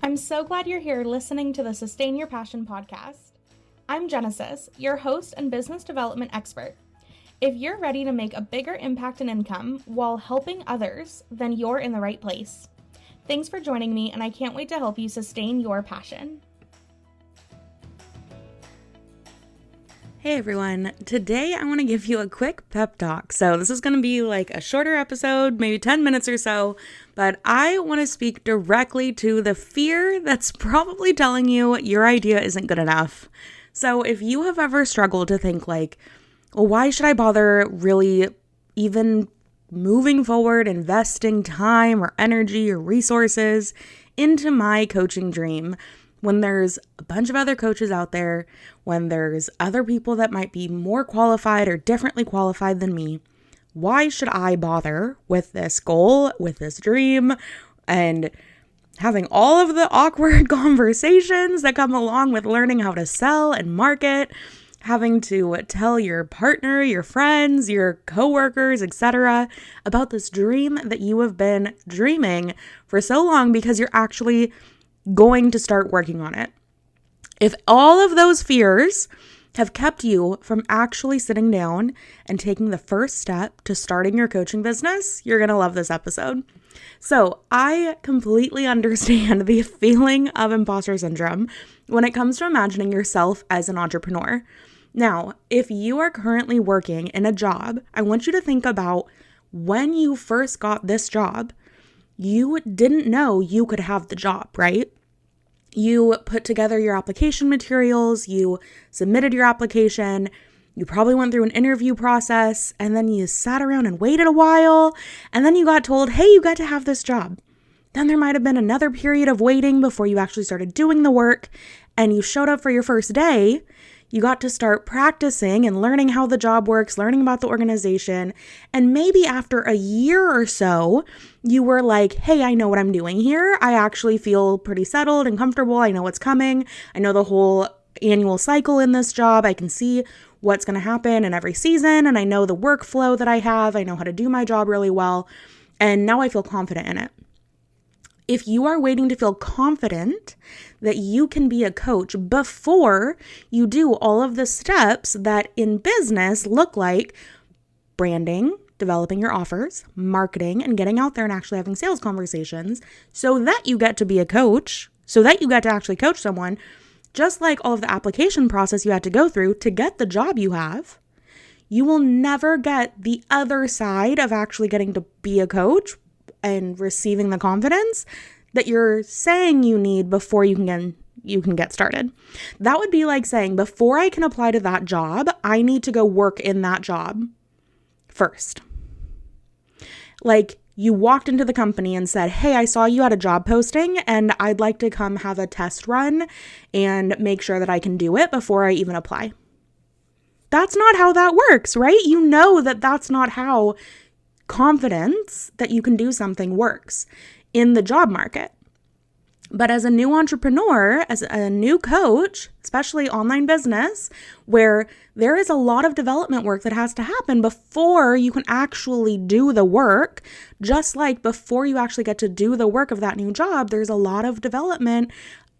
I'm so glad you're here listening to the Sustain Your Passion podcast. I'm Genesis, your host and business development expert. If you're ready to make a bigger impact and income while helping others, then you're in the right place. Thanks for joining me, and I can't wait to help you sustain your passion. Hey everyone, today I want to give you a quick pep talk. So this is going to be like a shorter episode, maybe 10 minutes or so, but I want to speak directly to the fear that's probably telling you your idea isn't good enough. So if you have ever struggled to think like, well, why should I bother really even moving forward, investing time or energy or resources into my coaching dream, when there's a bunch of other coaches out there, when there's other people that might be more qualified or differently qualified than me, why should I bother with this goal, with this dream, and having all of the awkward conversations that come along with learning how to sell and market, having to tell your partner, your friends, your coworkers, etc. about this dream that you have been dreaming for so long because you're actually going to start working on it. If all of those fears have kept you from actually sitting down and taking the first step to starting your coaching business, you're going to love this episode. So I completely understand the feeling of imposter syndrome when it comes to imagining yourself as an entrepreneur. Now, if you are currently working in a job, I want you to think about when you first got this job. You didn't know you could have the job, right? You put together your application materials, you submitted your application, you probably went through an interview process, and then you sat around and waited a while, and then you got told, hey, you got to have this job. Then there might have been another period of waiting before you actually started doing the work, and you showed up for your first day. You got to start practicing and learning how the job works, learning about the organization. And maybe after a year or so, you were like, hey, I know what I'm doing here. I actually feel pretty settled and comfortable. I know what's coming. I know the whole annual cycle in this job. I can see what's going to happen in every season. And I know the workflow that I have. I know how to do my job really well. And now I feel confident in it. If you are waiting to feel confident that you can be a coach before you do all of the steps that in business look like branding, developing your offers, marketing, and getting out there and actually having sales conversations so that you get to be a coach, so that you get to actually coach someone, just like all of the application process you had to go through to get the job you have, you will never get the other side of actually getting to be a coach and receiving the confidence that you're saying you need before you can get started. That would be like saying, before I can apply to that job, I need to go work in that job first. Like you walked into the company and said, hey, I saw you had a job posting and I'd like to come have a test run and make sure that I can do it before I even apply. That's not how that works, right? You know that that's not how confidence that you can do something works in the job market. But as a new entrepreneur, as a new coach, especially online business, where there is a lot of development work that has to happen before you can actually do the work, just like before you actually get to do the work of that new job, there's a lot of development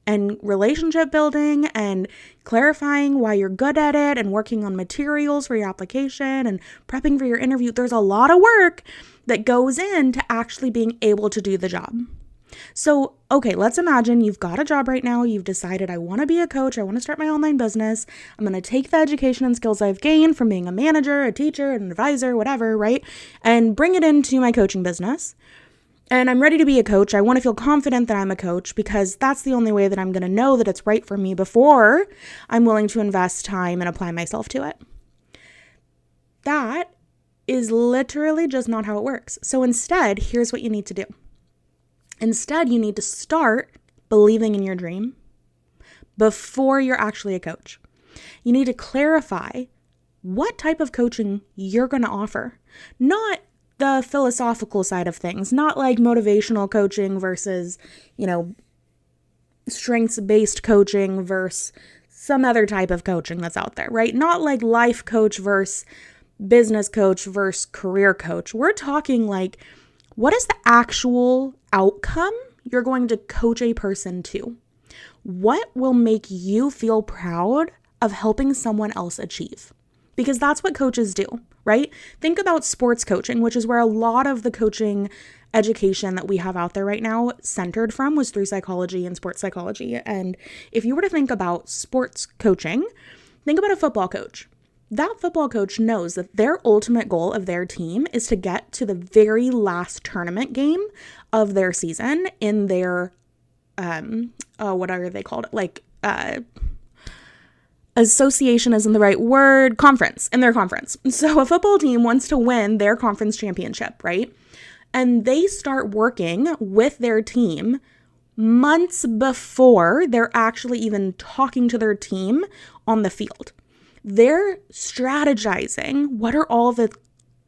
and relationship building and clarifying why you're good at it and working on materials for your application and prepping for your interview. There's a lot of work that goes into actually being able to do the job. So, okay, let's imagine you've got a job right now. You've decided, I want to be a coach. I want to start my online business. I'm going to take the education and skills I've gained from being a manager, a teacher, an advisor, whatever, right? And bring it into my coaching business. And I'm ready to be a coach. I want to feel confident that I'm a coach because that's the only way that I'm going to know that it's right for me before I'm willing to invest time and apply myself to it. That is literally just not how it works. So instead, here's what you need to do. Instead, you need to start believing in your dream before you're actually a coach. You need to clarify what type of coaching you're going to offer. Not the philosophical side of things, not like motivational coaching versus, strengths-based coaching versus some other type of coaching that's out there, right? Not like life coach versus business coach versus career coach. We're talking like, what is the actual outcome you're going to coach a person too. What will make you feel proud of helping someone else achieve? Because that's what coaches do, right? Think about sports coaching, which is where a lot of the coaching education that we have out there right now centered from was through psychology and sports psychology. And if you were to think about sports coaching, think about a football coach. That football coach knows that their ultimate goal of their team is to get to the very last tournament game of their season in their, what are they called? Association isn't the right word, conference, in their conference. So a football team wants to win their conference championship, right? And they start working with their team months before they're actually even talking to their team on the field. They're strategizing, what are all the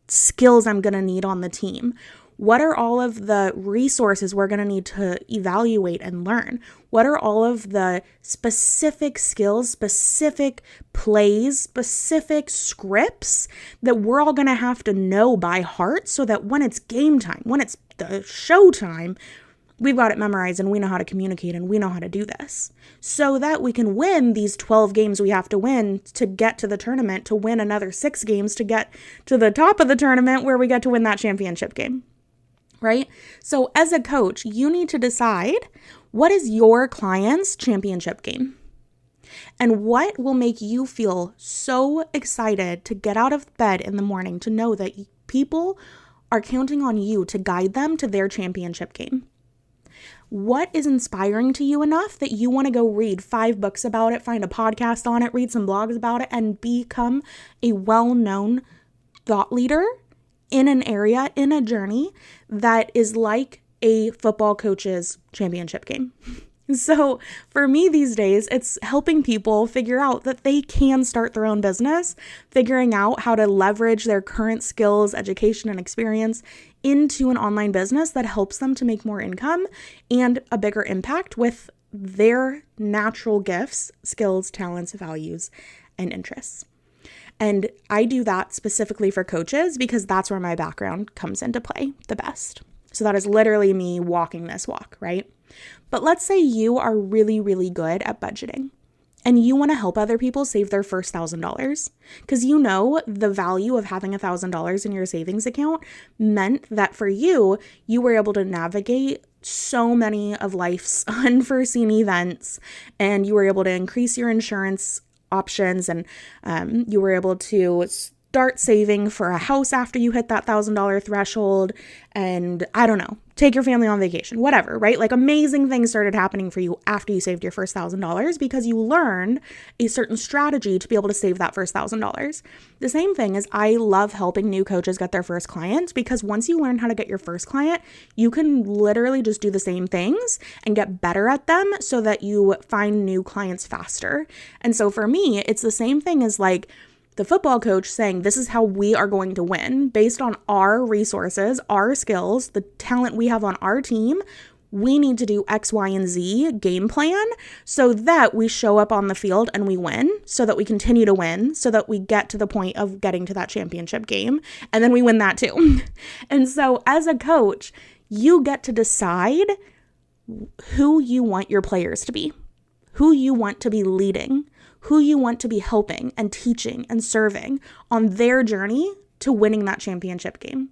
skills I'm going to need on the team? What are all of the resources we're going to need to evaluate and learn? What are all of the specific skills, specific plays, specific scripts that we're all going to have to know by heart so that when it's game time, when it's the show time, we've got it memorized and we know how to communicate and we know how to do this so that we can win these 12 games we have to win to get to the tournament, to win another 6 games to get to the top of the tournament where we get to win that championship game, right? So as a coach, you need to decide what is your client's championship game and what will make you feel so excited to get out of bed in the morning to know that people are counting on you to guide them to their championship game. What is inspiring to you enough that you want to go read 5 books about it, find a podcast on it, read some blogs about it, and become a well-known thought leader in an area, in a journey that is like a football coach's championship game? So for me these days, it's helping people figure out that they can start their own business, figuring out how to leverage their current skills, education, and experience into an online business that helps them to make more income and a bigger impact with their natural gifts, skills, talents, values, and interests. And I do that specifically for coaches because that's where my background comes into play the best. So that is literally me walking this walk, right? But let's say you are really, really good at budgeting and you want to help other people save their first $1,000 because you know the value of having $1,000 in your savings account meant that for you, you were able to navigate so many of life's unforeseen events and you were able to increase your insurance options and you were able to start saving for a house after you hit that $1,000 threshold and I don't know, take your family on vacation, whatever, right? Like amazing things started happening for you after you saved your first $1,000 because you learned a certain strategy to be able to save that first $1,000. The same thing is I love helping new coaches get their first client because once you learn how to get your first client, you can literally just do the same things and get better at them so that you find new clients faster. And so for me, it's the same thing as like the football coach saying, this is how we are going to win based on our resources, our skills, the talent we have on our team. We need to do X, Y, and Z game plan so that we show up on the field and we win, so that we continue to win, so that we get to the point of getting to that championship game. And then we win that too. And so as a coach, you get to decide who you want your players to be, who you want to be leading, who you want to be helping and teaching and serving on their journey to winning that championship game.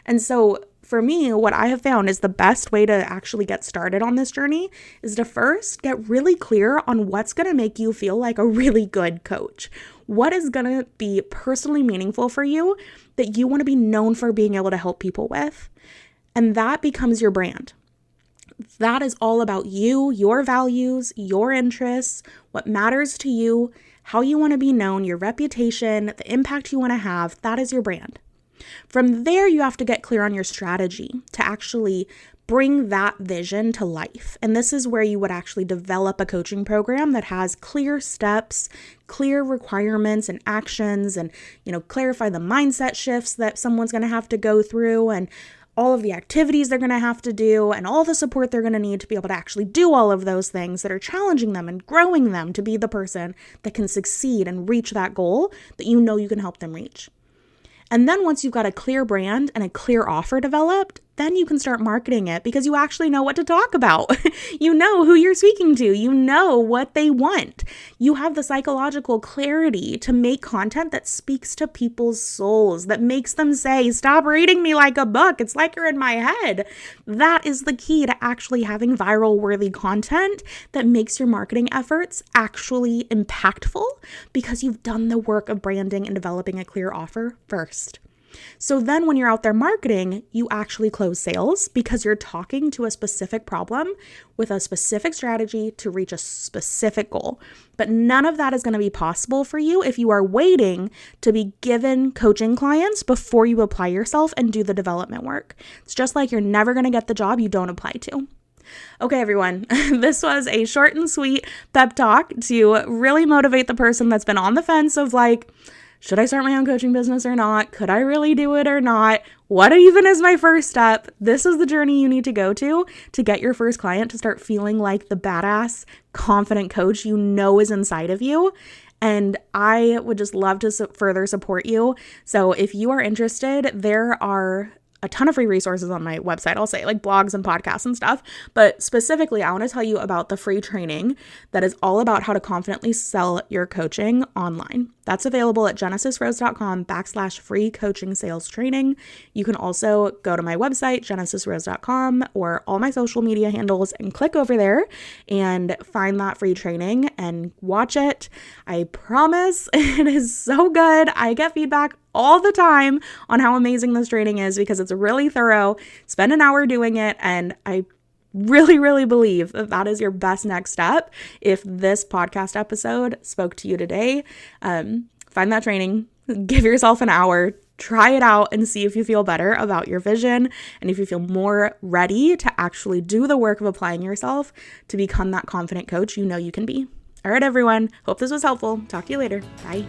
And so for me, what I have found is the best way to actually get started on this journey is to first get really clear on what's going to make you feel like a really good coach. What is going to be personally meaningful for you that you want to be known for being able to help people with? And that becomes your brand. That is all about you, your values, your interests, what matters to you, how you want to be known, your reputation, the impact you want to have. That is your brand. From there, you have to get clear on your strategy to actually bring that vision to life. And this is where you would actually develop a coaching program that has clear steps, clear requirements and actions, and, clarify the mindset shifts that someone's going to have to go through and all of the activities they're going to have to do and all the support they're going to need to be able to actually do all of those things that are challenging them and growing them to be the person that can succeed and reach that goal that you can help them reach. And then once you've got a clear brand and a clear offer developed, then you can start marketing it because you actually know what to talk about. You know who you're speaking to. You know what they want. You have the psychological clarity to make content that speaks to people's souls, that makes them say, stop reading me like a book. It's like you're in my head. That is the key to actually having viral worthy content that makes your marketing efforts actually impactful because you've done the work of branding and developing a clear offer first. So then when you're out there marketing, you actually close sales because you're talking to a specific problem with a specific strategy to reach a specific goal. But none of that is going to be possible for you if you are waiting to be given coaching clients before you apply yourself and do the development work. It's just like you're never going to get the job you don't apply to. Okay, everyone, this was a short and sweet pep talk to really motivate the person that's been on the fence of like, should I start my own coaching business or not? Could I really do it or not? What even is my first step? This is the journey you need to go to get your first client to start feeling like the badass, confident coach you know is inside of you. And I would just love to further support you. So if you are interested, there are a ton of free resources on my website. I'll say like blogs and podcasts and stuff, but specifically, I want to tell you about the free training that is all about how to confidently sell your coaching online. That's available at genesisrose.com/free coaching sales training. You can also go to my website, genesisrose.com, or all my social media handles and click over there and find that free training and watch it. I promise it is so good. I get feedback all the time on how amazing this training is because it's really thorough. Spend an hour doing it, and I really, really believe that that is your best next step. If this podcast episode spoke to you today, find that training, give yourself an hour, try it out and see if you feel better about your vision and if you feel more ready to actually do the work of applying yourself to become that confident coach you know you can be. All right, everyone. Hope this was helpful. Talk to you later. Bye.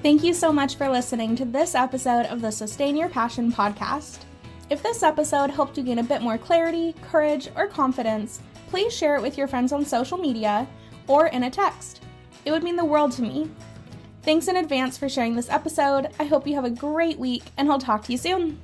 Thank you so much for listening to this episode of the Sustain Your Passion podcast. If this episode helped you gain a bit more clarity, courage, or confidence, please share it with your friends on social media or in a text. It would mean the world to me. Thanks in advance for sharing this episode. I hope you have a great week, and I'll talk to you soon.